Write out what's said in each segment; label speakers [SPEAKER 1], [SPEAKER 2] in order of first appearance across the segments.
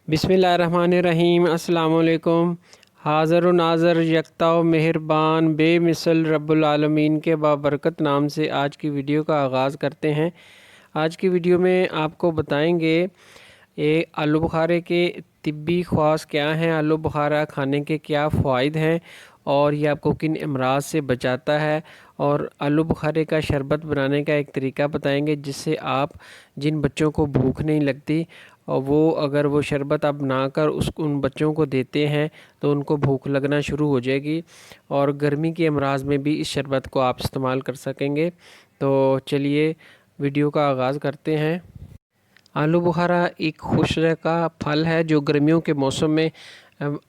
[SPEAKER 1] बिस्मिल्लाहिर्रहमानिर्रहीम। अस्सलाम वालेकुम। हाज़र व नाज़र यकता व मेहरबान बेमिसल रब्बुल आलमीन के बाबरकत नाम से आज की वीडियो का आगाज़ करते हैं। आज की वीडियो में आपको बताएंगे ये आलू बुखारे के तिब्बी ख़वास क्या हैं, आलू बुखारा खाने के क्या फ़वाइद हैं और ये आपको किन अमराज से बचाता है, और आलू बुखारे का शरबत बनाने का एक तरीका बताएंगे जिससे आप जिन बच्चों को भूख नहीं लगती और वो अगर वो शरबत आप बनाकर उन बच्चों को देते हैं तो उनको भूख लगना शुरू हो जाएगी और गर्मी के अमराज में भी इस शरबत को आप इस्तेमाल कर सकेंगे। तो चलिए वीडियो का आगाज़ करते हैं। आलू बुखारा एक खुशक का फल है जो गर्मियों के मौसम में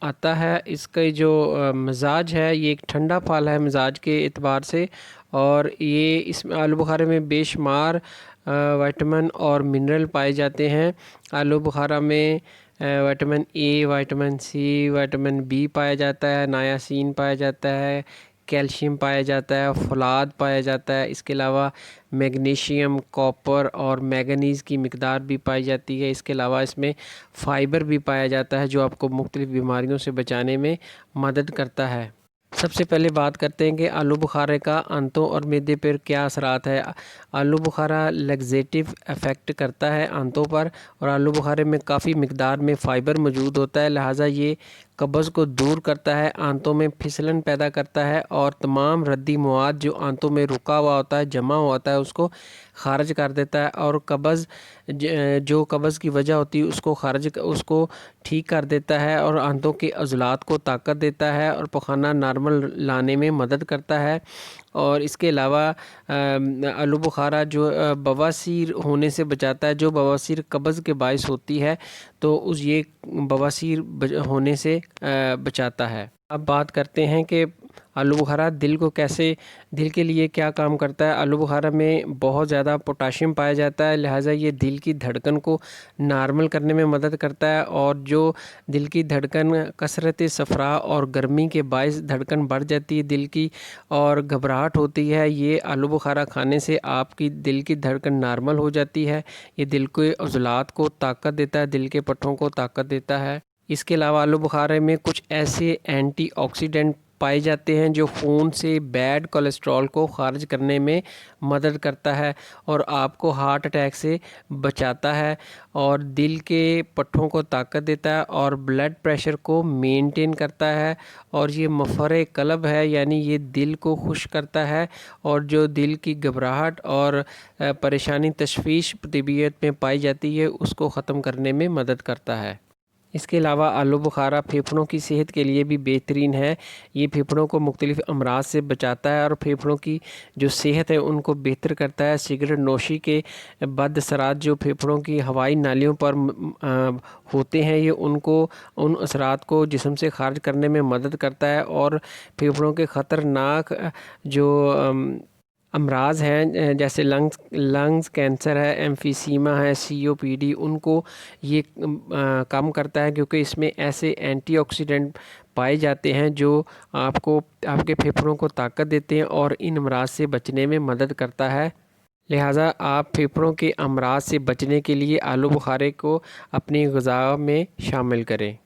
[SPEAKER 1] आता है। इसका जो मिजाज है ये एक ठंडा फल है मिजाज के एतबार से, और ये इसमें आलू बुखारे में बेशुमार विटामिन और मिनरल पाए जाते हैं। आलू बुखारा में vitamin A, vitamin C, vitamin B पाया जाता है, नायासिन पाया जाता है, कैल्शियम पाया जाता है, फौलाद पाया जाता है। इसके अलावा मैग्नीशियम, कॉपर और मैंगनीज़ की मिकदार भी पाई जाती है। इसके अलावा इसमें फ़ाइबर भी पाया जाता है जो आपको मुख्तलिफ़ बीमारियों से बचाने में मदद करता है। सबसे पहले बात करते हैं कि आलू बुखारे का आंतों और मैदे पर क्या असरात है। आलू बुखारा लैक्सेटिव इफ़ेक्ट करता है आंतों पर, और आलू बुखारे में काफ़ी मिकदार में फ़ाइबर मौजूद होता है, लिहाजा ये कब्ज़ को दूर करता है, आंतों में फिसलन पैदा करता है और तमाम रद्दी मवाद जो आंतों में रुका हुआ होता है, जमा हुआ होता है, उसको ख़ारिज कर देता है, और जो कब्ज़ की वजह होती है उसको ठीक कर देता है, और आंतों के अज़लात को ताकत देता है और पखाना नॉर्मल लाने में मदद करता है। और इसके अलावा आलू बुखारा जो बवासीर होने से बचाता है। जो बवासीर कब्ज़ के बायस होती है तो ये बवासीर होने से बचाता है। अब बात करते हैं कि आलू बुखारा दिल के लिए क्या काम करता है। आलू बुखारा में बहुत ज़्यादा पोटाशियम पाया जाता है, लिहाजा ये दिल की धड़कन को नॉर्मल करने में मदद करता है, और जो दिल की धड़कन कसरत सफ़रा और गर्मी के बायस धड़कन बढ़ जाती है दिल की और घबराहट होती है, ये आलू बुखारा खाने से आपकी दिल की धड़कन नॉर्मल हो जाती है। ये दिल के अज़लात को ताकत देता है, दिल के पट्टों को ताकत देता है। इसके अलावा आलू बुखारे में कुछ ऐसे एंटीऑक्सीडेंट पाए जाते हैं जो खून से बैड कोलेस्ट्रॉल को खारिज करने में मदद करता है और आपको हार्ट अटैक से बचाता है, और दिल के पट्टों को ताकत देता है और ब्लड प्रेशर को मेंटेन करता है, और ये मफ़र क़ल्ब है यानी ये दिल को खुश करता है, और जो दिल की घबराहट और परेशानी तशवीश तबीयत में पाई जाती है उसको ख़त्म करने में मदद करता है। इसके अलावा आलू बुखारा फेफड़ों की सेहत के लिए भी बेहतरीन है। ये फेफड़ों को मुख्तलिफ़ अमराज से बचाता है और फेफड़ों की जो सेहत है उनको बेहतर करता है। सिगरेट नोशी के बद असरात जो फेफड़ों की हवाई नालियों पर होते हैं, ये उन असरात को जिस्म से खारिज करने में मदद करता है, और फेफड़ों के ख़तरनाक जो अमराज हैं जैसे लंग्स कैंसर है, एम्फीसीमा है, COPD, उनको ये कम करता है, क्योंकि इसमें ऐसे एंटीऑक्सीडेंट पाए जाते हैं जो आपके फेफड़ों को ताकत देते हैं और इन अमराज से बचने में मदद करता है। लिहाजा आप फेफड़ों के अमराज से बचने के लिए आलू बुखारे को अपनी ग़िज़ा में शामिल करें।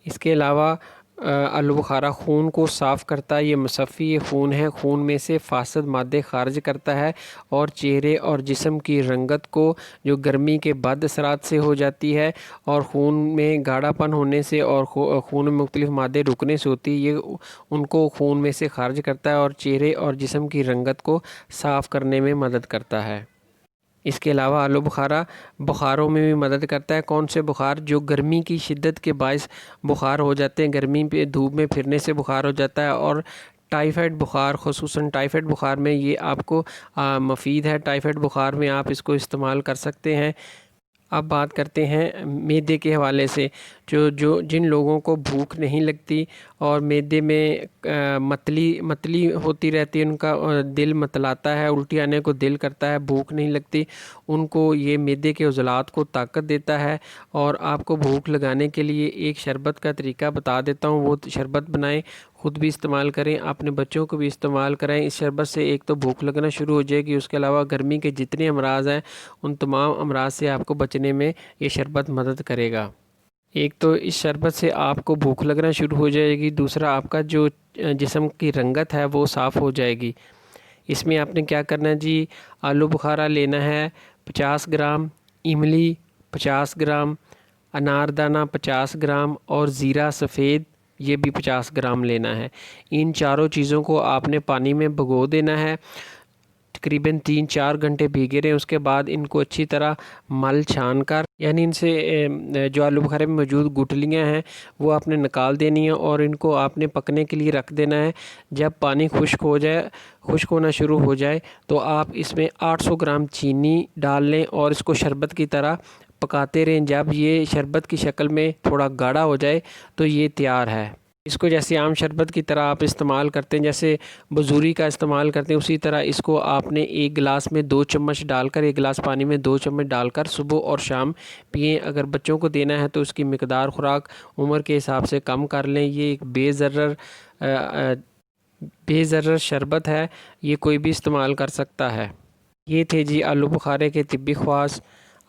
[SPEAKER 1] इसके अलावा आलू बुखारा खून को साफ़ करता है, ये मुसफ़्फ़ी खून है, खून में से फासद मादे खारिज करता है और चेहरे और जिस्म की रंगत को जो गर्मी के बद असरात से हो जाती है और खून में गाढ़ापन होने से और खून में मुख्तलिफ़ मादे रुकने से होती है, ये उनको खून में से खारिज करता है और चेहरे और जिस्म की रंगत को साफ़ करने में मदद करता है। इसके अलावा आलू बुखारा बुखारों में भी मदद करता है। कौन से बुखार? जो गर्मी की शिद्दत के बायस बुखार हो जाते हैं, गर्मी पे धूप में फिरने से बुखार हो जाता है, और टाइफाइड बुखार, ख़ुसूसन टाइफाइड बुखार में ये आपको मुफीद है। टाइफाइड बुखार में आप इसको इस्तेमाल कर सकते हैं। अब बात करते हैं मैदे के हवाले से। जिन लोगों को भूख नहीं लगती और मैदे में मतली होती रहती है, उनका दिल मतलाता है, उल्टी आने को दिल करता है, भूख नहीं लगती, उनको ये मैदे के उज़लात को ताकत देता है। और आपको भूख लगाने के लिए एक शरबत का तरीका बता देता हूँ, वो शरबत बनाएं, ख़ुद भी इस्तेमाल करें, अपने बच्चों को भी इस्तेमाल कराएं। इस शरबत से एक तो भूख लगना शुरू हो जाएगी, उसके अलावा गर्मी के जितने अमराज हैं उन तमाम अमराज से आपको बचने में ये शरबत मदद करेगा। ایک تو اس شربت سے آپ کو بھوک لگنا شروع ہو جائے گی، دوسرا آپ کا جو جسم کی رنگت ہے وہ صاف ہو جائے گی۔ اس میں آپ نے کیا کرنا ہے جی، آلو بخارا لینا ہے 50 گرام، املی 50 گرام، اناردانہ 50 گرام اور زیرہ سفید یہ بھی 50 گرام لینا ہے۔ ان چاروں چیزوں کو آپ نے پانی میں بھگو دینا ہے، تقریباً 3-4 گھنٹے بھیگے رہیں۔ اس کے بعد ان کو اچھی طرح مل چھان کر، یعنی ان سے جو آلو بخارے میں موجود گٹلیاں ہیں وہ آپ نے نکال دینی ہیں اور ان کو آپ نے پکنے کے لیے رکھ دینا ہے۔ جب پانی خشک ہونا شروع ہو جائے تو آپ اس میں 800 گرام چینی ڈال لیں اور اس کو شربت کی طرح پکاتے رہیں۔ جب یہ شربت کی شکل میں تھوڑا گاڑھا ہو جائے تو یہ تیار ہے۔ اس کو جیسے عام شربت کی طرح آپ استعمال کرتے ہیں، جیسے بزوری کا استعمال کرتے ہیں، اسی طرح اس کو آپ نے ایک گلاس میں 2 چمچ ڈال کر، ایک گلاس پانی میں 2 چمچ ڈال کر صبح اور شام پئیں۔ اگر بچوں کو دینا ہے تو اس کی مقدار خوراک عمر کے حساب سے کم کر لیں۔ یہ ایک بے ضرر شربت ہے، یہ کوئی بھی استعمال کر سکتا ہے۔ یہ تھے جی آلو بخارے کے طبی خواص۔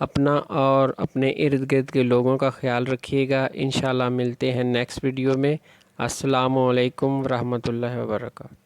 [SPEAKER 1] اپنا اور اپنے ارد گرد کے لوگوں کا خیال رکھیے گا۔ انشاءاللہ ملتے ہیں نیکسٹ ویڈیو میں۔ السلام علیکم ورحمۃ اللہ وبرکاتہ۔